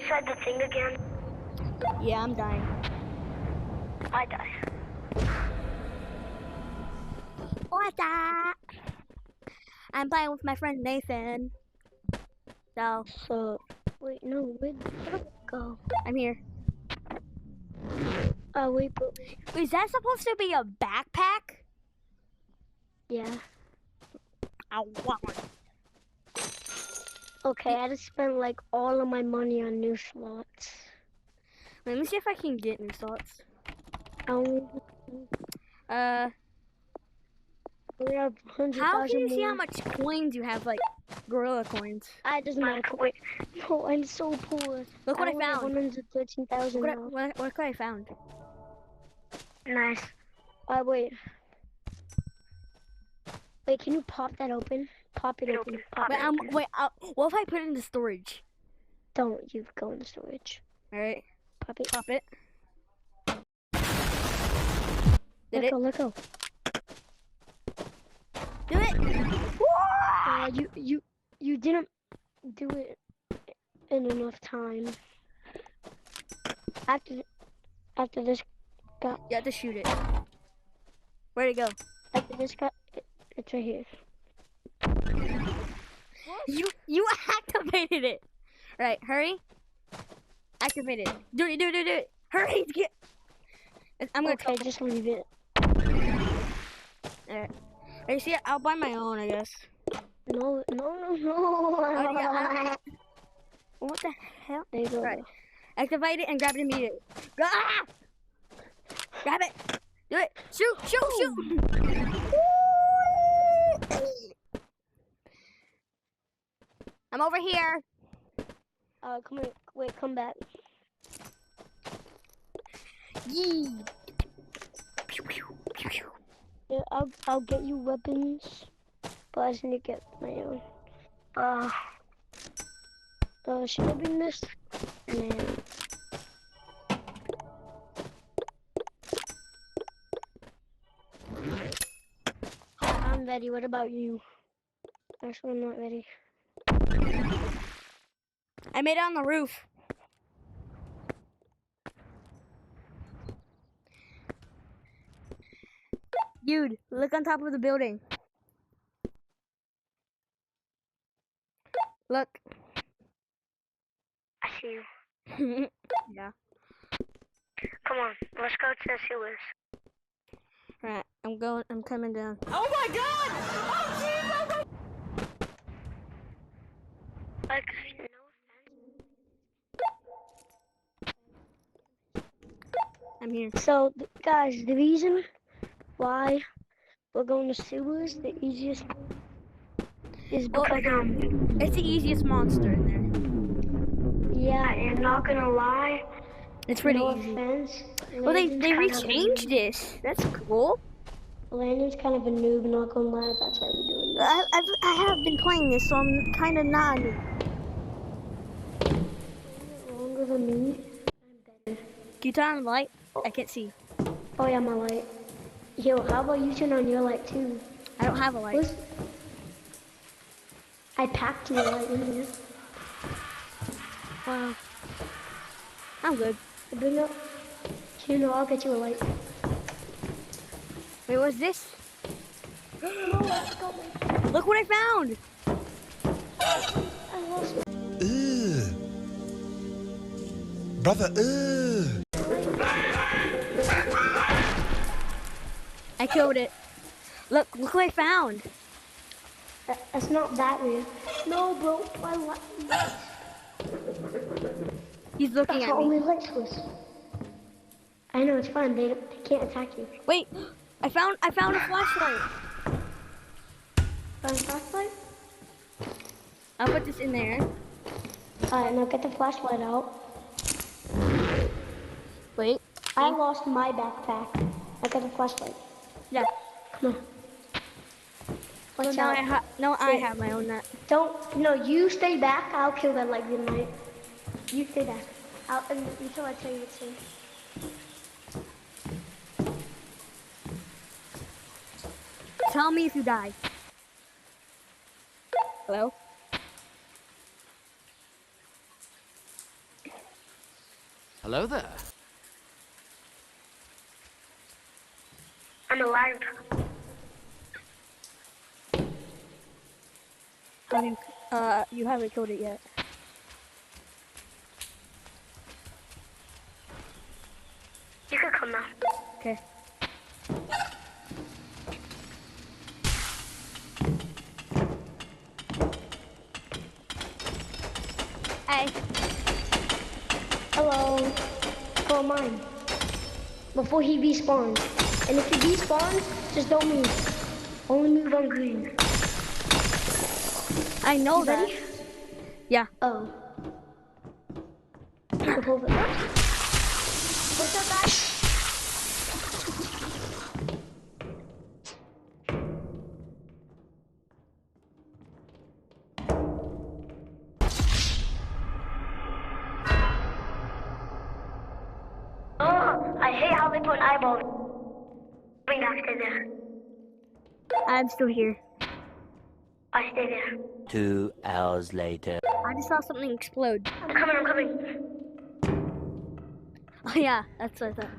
inside the thing again? Yeah, I'm dying. I die. What the? I'm playing with my friend Nathan. So, Wait, no, where'd it go? I'm here. Oh, wait, but... Is that supposed to be a backpack? Yeah. I want one. Okay, I just spent like all of my money on new slots. Let me see if I can get new slots. Only we have 100,000 How can you see how more. much coins you have, like gorilla coins? I doesn't matter. Wait, no, I'm so poor. Look what I only have found. 113,000 now. Look what I found. Nice. Wait. Wait, can you pop that open? Pop it open. What if I put it in the storage? Don't you go in the storage. All right. Pop it. Pop it. Let go. Do it. You didn't do it in enough time. After this got. You have to shoot it. Where'd it go? After this got. It's right here. You activated it. Right, hurry. Activate it. Do it. Hurry, get. I'm gonna. Okay, just leave it. Alright. You see, I'll buy my own, I guess. No. Oh, yeah, what the hell? There you go. Right. Activate it and grab it immediately. Ah! Grab it. Do it. Shoot. I'm over here. Come here. Wait, come back. Yee. Yeah, I'll get you weapons, but I just need to get my own. Should I bring this? Man. I'm ready. What about you? Actually, I'm not ready. I made it on the roof. Dude, look on top of the building. Look. I see you. Yeah. Come on, let's go to the sewers. Right, I'm coming down. Oh my god! Oh Jesus! Like, no. I'm here. So, guys, the reason why we're going to sewers, the easiest, is because, it's the easiest monster in there. Yeah, and not gonna lie, it's pretty no easy. offense. Well, they rechanged this. That's cool. Landon's kind of a noob, not gonna lie, that's why we're doing this. I have been playing this, so I'm kind of not a noob. Longer than me, I'm better. Can you turn on the light? I can't see. Oh yeah, my light. Yo, how about you turn on your light too? I don't have a light. I packed your light in here. Wow. I'm good. Bring up. You know, I'll get you a light. Wait, what's this? No, let's go. Look what I found! I lost it. Ugh. Brother, ugh. I killed it. Look what I found. That's not that weird. No, bro, my light. He's looking That's at how me. only lights was. I know, it's fine. They can't attack you. Wait, I found a flashlight. Found a flashlight? I'll put this in there. Alright, now get the flashlight out. Wait. I lost my backpack. I got the flashlight. Yeah. Come on. Watch Now out. I have my own net. No, you stay back. I'll kill that like midnight. You stay back. Until I tell you it's safe. Tell me if you die. Hello? Hello there. I'm alive. You haven't killed it yet. You can come now. Okay. Hey. Hello. For mine. Before he respawns. And if he respawns, just don't move. Only move on green. I know You that. ready? Yeah. Oh. Hold it. What's up, guys? Oh, I hate how they put an eyeball. Bring back stay there. I'm still here. I stay there. 2 hours later. I just saw something explode. I'm coming. Oh yeah, that's what I thought.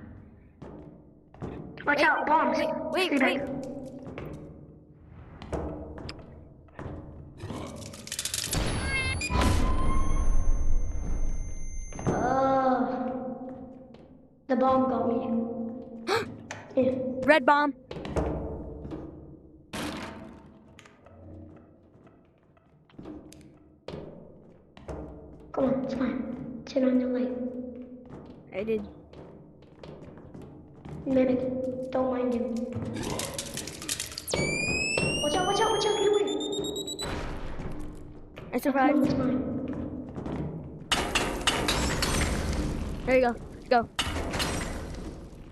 Watch Wait, out, bombs. wait, Stay wait. back. The bomb got me. Yeah. Red bomb. Come on, it's fine. Turn on your light. I did. Medic, don't mind him. Watch out, get away. I Come on, survived. it's fine. There you go. Let's go.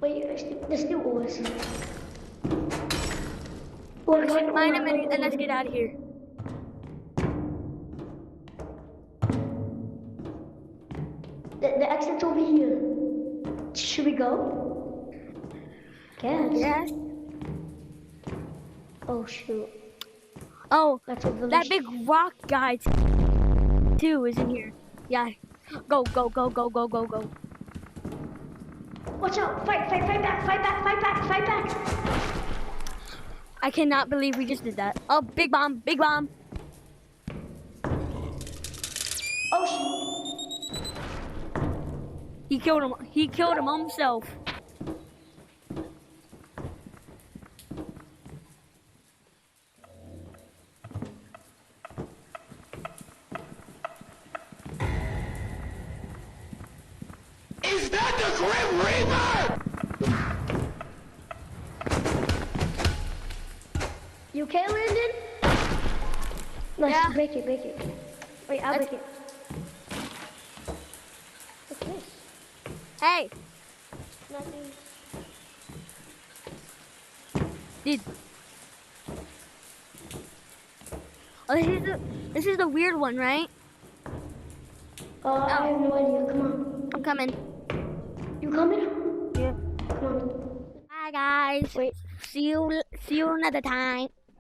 Wait, there's still ores. Find him and let's get out of here. The exit's over here. Should we go? Yes. Yes. Oh shoot. Oh, That's a village. that big rock guy too is in here. Yeah. Go. Watch out! Fight back! I cannot believe we just did that. Oh, big bomb. Oh shoot! He killed him himself. Is that the Grim Reaper? You okay, Landon? Let's Yeah. break it. Wait, I'll break it. What's this? Hey, Nothing. dude. Oh, this is the weird one, right? I have no idea. Come on. I'm coming. You coming? Yeah. Come on. Bye, guys. Wait. See you another time.